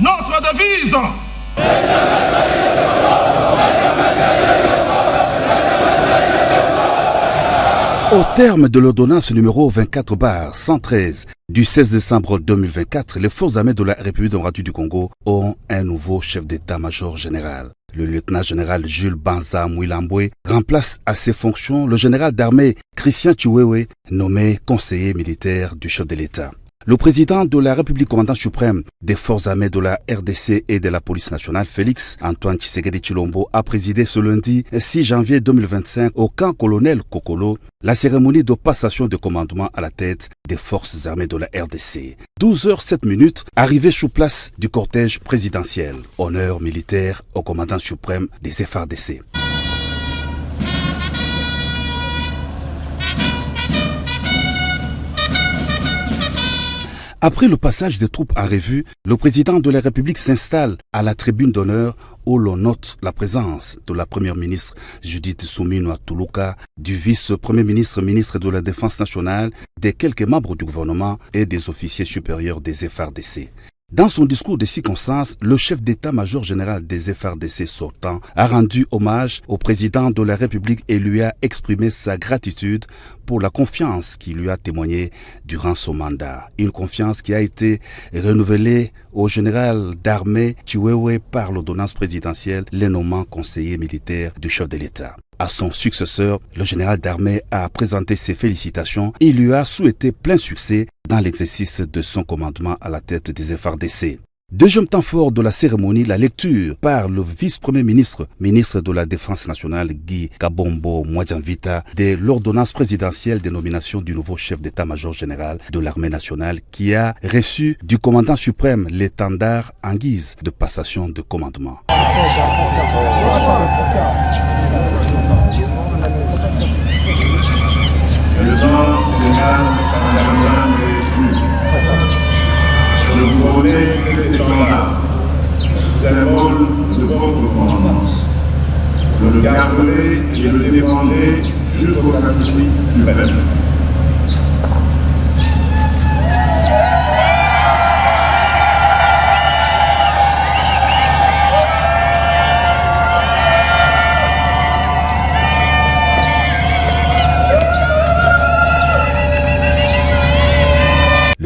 notre devise. Au terme de l'ordonnance numéro 24/113 du 16 décembre 2024, les forces armées de la République démocratique du Congo ont un nouveau chef d'état-major général. Le lieutenant-général Jules Banza Mouilambwe remplace à ses fonctions le général d'armée Christian Chiwewe, nommé conseiller militaire du chef de l'État. Le président de la République commandant suprême des forces armées de la RDC et de la police nationale, Félix Antoine Tshisekedi Tshilombo, a présidé ce lundi 6 janvier 2025 au camp colonel Kokolo la cérémonie de passation de commandement à la tête des forces armées de la RDC. 12h07, arrivée sous place du cortège présidentiel. Honneur militaire au commandant suprême des FARDC. Après le passage des troupes en revue, le président de la République s'installe à la tribune d'honneur où l'on note la présence de la première ministre Judith Suminwa Tuluka, du vice-premier ministre, ministre de la Défense nationale, des quelques membres du gouvernement et des officiers supérieurs des FARDC. Dans son discours de circonstance, le chef d'état-major général des FARDC sortant a rendu hommage au président de la République et lui a exprimé sa gratitude pour la confiance qu'il lui a témoignée durant son mandat. Une confiance qui a été renouvelée au général d'armée Chiwewe par l'ordonnance présidentielle, les nommant conseiller militaire du chef de l'État. À son successeur, le général d'armée a présenté ses félicitations et lui a souhaité plein succès dans l'exercice de son commandement à la tête des FARDC. Deuxième temps fort de la cérémonie, la lecture par le vice-premier ministre, ministre de la Défense nationale Guy Kabombo Mwadjanvita, de l'ordonnance présidentielle de nomination du nouveau chef d'état-major général de l'armée nationale qui a reçu du commandant suprême l'étendard en guise de passation de commandement. Le temps général je vous remets cet étendard, symbole de votre commandance. Je le garderai et le défendrai jusqu'au sacrifice du peuple.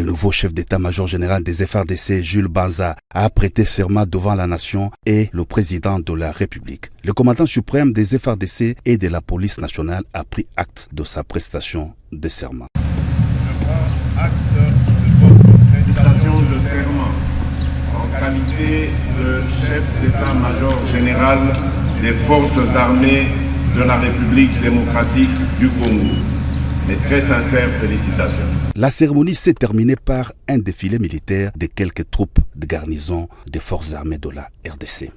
Le nouveau chef d'état-major général des FARDC, Jules Banza, a prêté serment devant la nation et le président de la République. Le commandant suprême des FARDC et de la police nationale a pris acte de sa prestation de serment. Je prends acte de votre prestation de serment en qualité de chef d'état-major général des forces armées de la République démocratique du Congo. Mes très sincères félicitations. La cérémonie s'est terminée par un défilé militaire de quelques troupes de garnison des forces armées de la RDC.